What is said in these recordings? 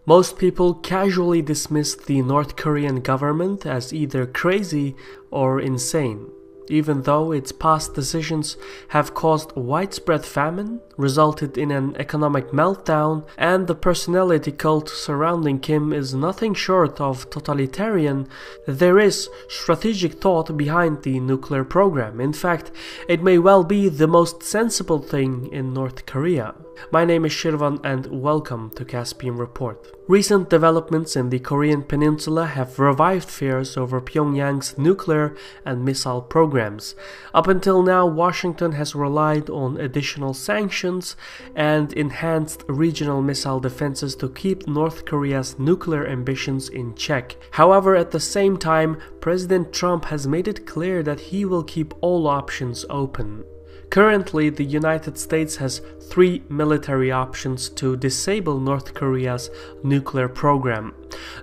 Most people casually dismissed the North Korean government as either crazy or insane, even though its past decisions have caused widespread famine, resulted in an economic meltdown, and the personality cult surrounding Kim is nothing short of totalitarian. There is strategic thought behind the nuclear program. In fact, it may well be the most sensible thing in North Korea. My name is Shirvan and welcome to Caspian Report. Recent developments in the Korean peninsula have revived fears over Pyongyang's nuclear and missile programs. Up until now, Washington has relied on additional sanctions and enhanced regional missile defenses to keep North Korea's nuclear ambitions in check. However, at the same time, President Trump has made it clear that he will keep all options open. Currently, the United States has 3 military options to disable North Korea's nuclear program.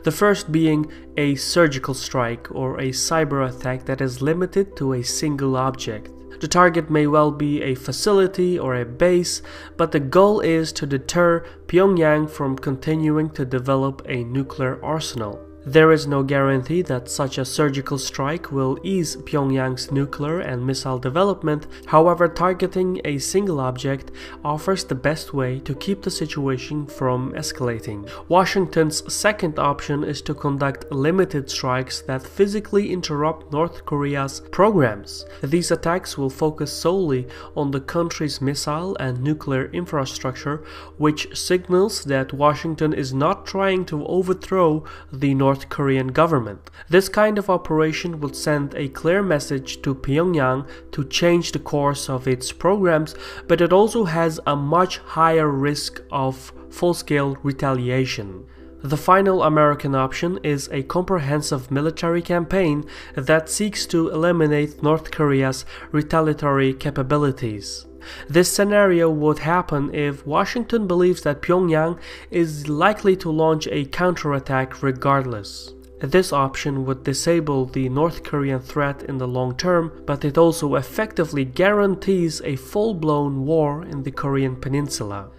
The first being a surgical strike or a cyber attack that is limited to a single object. The target may well be a facility or a base, but the goal is to deter Pyongyang from continuing to develop a nuclear arsenal. There is no guarantee that such a surgical strike will ease Pyongyang's nuclear and missile development. However, targeting a single object offers the best way to keep the situation from escalating. Washington's second option is to conduct limited strikes that physically interrupt North Korea's programs. These attacks will focus solely on the country's missile and nuclear infrastructure, which signals that Washington is not trying to overthrow the North Korean government. This kind of operation would send a clear message to Pyongyang to change the course of its programs, but it also has a much higher risk of full-scale retaliation. The final American option is a comprehensive military campaign that seeks to eliminate North Korea's retaliatory capabilities. This scenario would happen if Washington believes that Pyongyang is likely to launch a counterattack regardless. This option would disable the North Korean threat in the long term, but it also effectively guarantees a full-blown war in the Korean peninsula.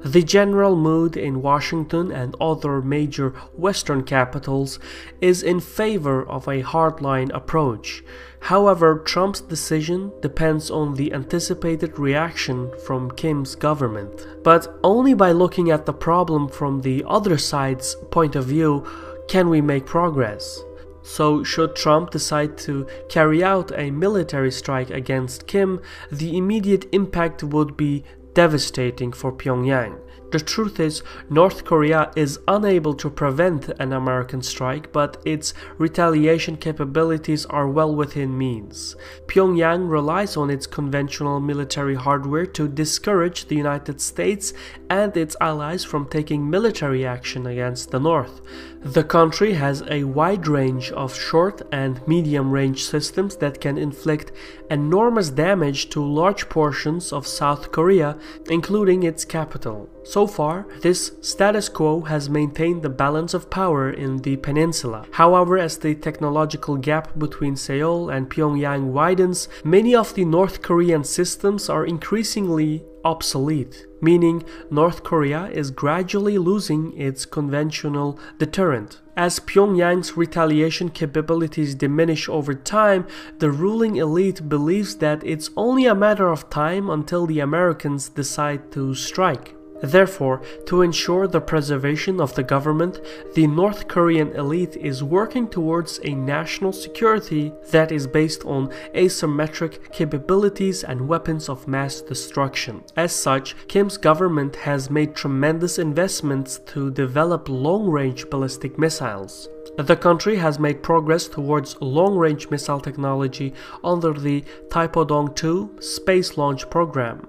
The general mood in Washington and other major Western capitals is in favor of a hardline approach. However, Trump's decision depends on the anticipated reaction from Kim's government. But only by looking at the problem from the other side's point of view can we make progress. So, should Trump decide to carry out a military strike against Kim, the immediate impact would be devastating for Pyongyang. The truth is, North Korea is unable to prevent an American strike, but its retaliation capabilities are well within means. Pyongyang relies on its conventional military hardware to discourage the United States and its allies from taking military action against the North. The country has a wide range of short and medium-range systems that can inflict enormous damage to large portions of South Korea, including its capital. So far, this status quo has maintained the balance of power in the peninsula. However, as the technological gap between Seoul and Pyongyang widens, many of the North Korean systems are increasingly obsolete, meaning North Korea is gradually losing its conventional deterrent. As Pyongyang's retaliation capabilities diminish over time, the ruling elite believes that it's only a matter of time until the Americans decide to strike. Therefore, to ensure the preservation of the government, the North Korean elite is working towards a national security that is based on asymmetric capabilities and weapons of mass destruction. As such, Kim's government has made tremendous investments to develop long-range ballistic missiles. The country has made progress towards long-range missile technology under the Taepodong-2 space launch program.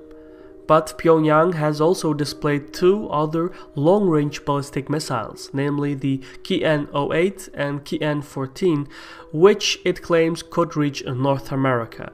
But Pyongyang has also displayed 2 other long-range ballistic missiles, namely the KN-08 and KN-14, which it claims could reach North America.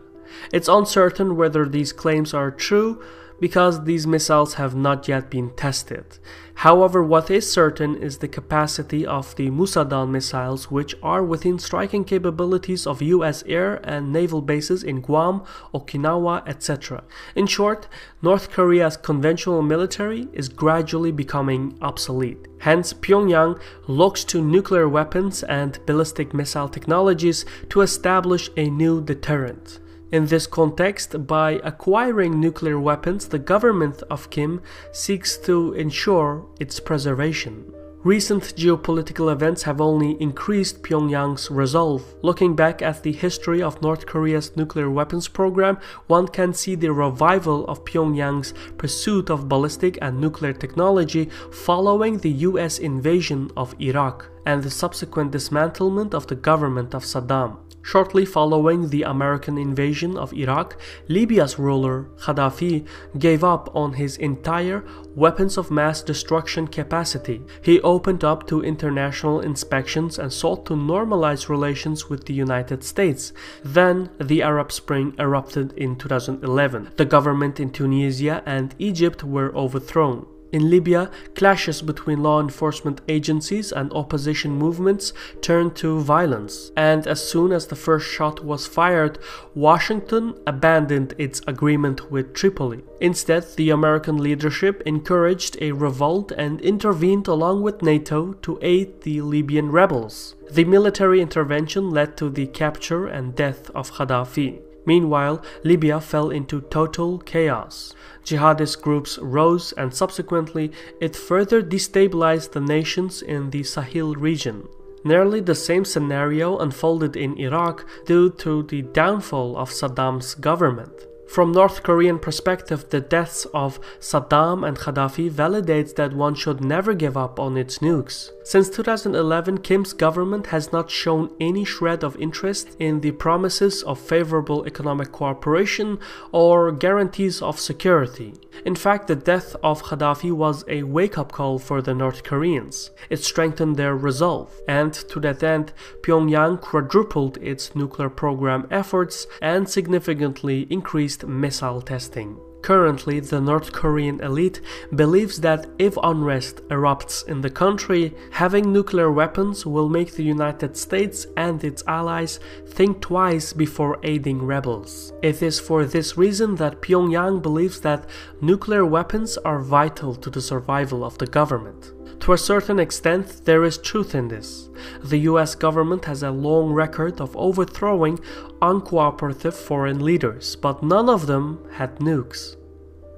It's uncertain whether these claims are true, because these missiles have not yet been tested. However, what is certain is the capacity of the Musadan missiles, which are within striking capabilities of US air and naval bases in Guam, Okinawa, etc. In short, North Korea's conventional military is gradually becoming obsolete. Hence, Pyongyang looks to nuclear weapons and ballistic missile technologies to establish a new deterrent. In this context, by acquiring nuclear weapons, the government of Kim seeks to ensure its preservation. Recent geopolitical events have only increased Pyongyang's resolve. Looking back at the history of North Korea's nuclear weapons program, one can see the revival of Pyongyang's pursuit of ballistic and nuclear technology following the US invasion of Iraq and the subsequent dismantlement of the government of Saddam. Shortly following the American invasion of Iraq, Libya's ruler, Gaddafi, gave up on his entire weapons of mass destruction capacity. He opened up to international inspections and sought to normalize relations with the United States. Then, the Arab Spring erupted in 2011. The government in Tunisia and Egypt were overthrown. In Libya, clashes between law enforcement agencies and opposition movements turned to violence, and as soon as the first shot was fired, Washington abandoned its agreement with Tripoli. Instead, the American leadership encouraged a revolt and intervened along with NATO to aid the Libyan rebels. The military intervention led to the capture and death of Gaddafi. Meanwhile, Libya fell into total chaos. Jihadist groups rose, and subsequently it further destabilized the nations in the Sahel region. Nearly the same scenario unfolded in Iraq due to the downfall of Saddam's government. From North Korean perspective, the deaths of Saddam and Gaddafi validates that one should never give up on its nukes. Since 2011, Kim's government has not shown any shred of interest in the promises of favorable economic cooperation or guarantees of security. In fact, the death of Gaddafi was a wake-up call for the North Koreans. It strengthened their resolve, and to that end, Pyongyang quadrupled its nuclear program efforts and significantly increased missile testing. Currently, the North Korean elite believes that if unrest erupts in the country, having nuclear weapons will make the United States and its allies think twice before aiding rebels. It is for this reason that Pyongyang believes that nuclear weapons are vital to the survival of the government. To a certain extent, there is truth in this. The US government has a long record of overthrowing uncooperative foreign leaders, but none of them had nukes.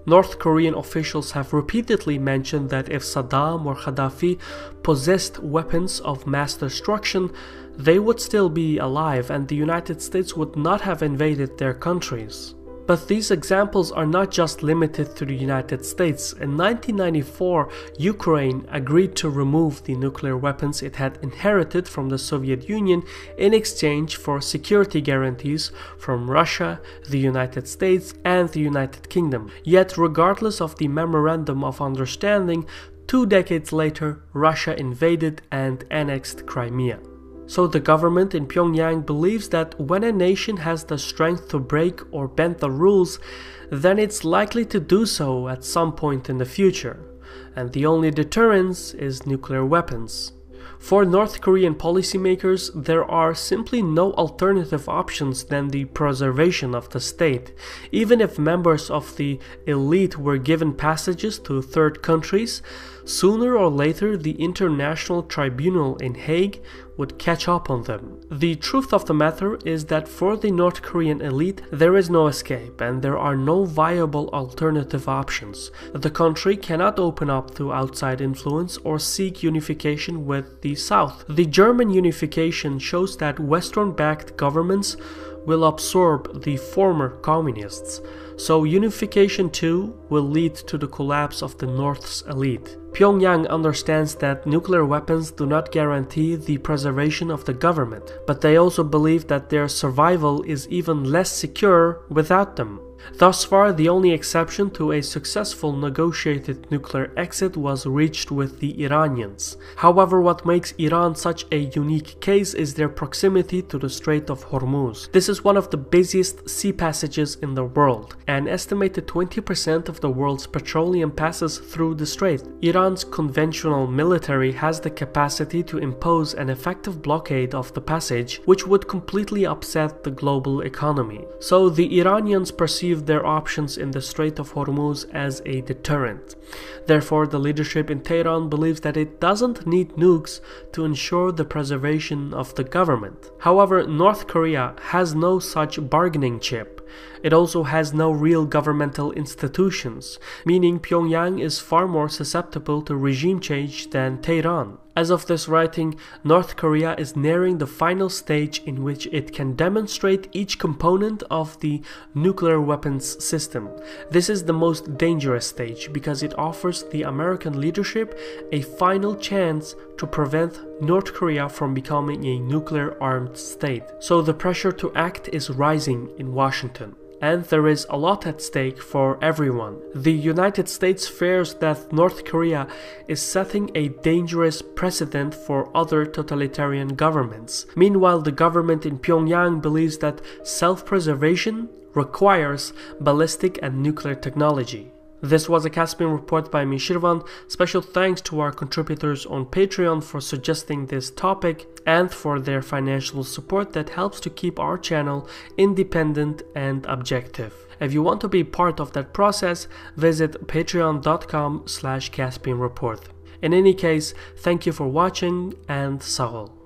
North Korean officials have repeatedly mentioned that if Saddam or Gaddafi possessed weapons of mass destruction, they would still be alive and the United States would not have invaded their countries. But these examples are not just limited to the United States. In 1994, Ukraine agreed to remove the nuclear weapons it had inherited from the Soviet Union in exchange for security guarantees from Russia, the United States, and the United Kingdom. Yet, regardless of the Memorandum of Understanding, 2 decades later, Russia invaded and annexed Crimea. So the government in Pyongyang believes that when a nation has the strength to break or bend the rules, then it's likely to do so at some point in the future, and the only deterrence is nuclear weapons. For North Korean policymakers, there are simply no alternative options than the preservation of the state. Even if members of the elite were given passages to third countries, sooner or later the International Tribunal in Hague would catch up on them. The truth of the matter is that for the North Korean elite, there is no escape and there are no viable alternative options. The country cannot open up to outside influence or seek unification with the South. The German unification shows that Western-backed governments will absorb the former communists, so unification too will lead to the collapse of the North's elite. Pyongyang understands that nuclear weapons do not guarantee the preservation of the government, but they also believe that their survival is even less secure without them. Thus far, the only exception to a successful negotiated nuclear exit was reached with the Iranians. However, what makes Iran such a unique case is their proximity to the Strait of Hormuz. This is one of the busiest sea passages in the world. An estimated 20% of the world's petroleum passes through the strait. Iran's conventional military has the capacity to impose an effective blockade of the passage, which would completely upset the global economy. So the Iranians perceive their options in the Strait of Hormuz as a deterrent. Therefore, the leadership in Tehran believes that it doesn't need nukes to ensure the preservation of the government. However, North Korea has no such bargaining chip. It also has no real governmental institutions, meaning Pyongyang is far more susceptible to regime change than Tehran. As of this writing, North Korea is nearing the final stage in which it can demonstrate each component of the nuclear weapons system. This is the most dangerous stage because it offers the American leadership a final chance to prevent North Korea from becoming a nuclear-armed state. So the pressure to act is rising in Washington. And there is a lot at stake for everyone. The United States fears that North Korea is setting a dangerous precedent for other totalitarian governments. Meanwhile, the government in Pyongyang believes that self-preservation requires ballistic and nuclear technology. This was a Caspian report by me, Shirvan. Special thanks to our contributors on Patreon for suggesting this topic and for their financial support that helps to keep our channel independent and objective. If you want to be part of that process, visit patreon.com/CaspianReport. In any case, thank you for watching and Sahol.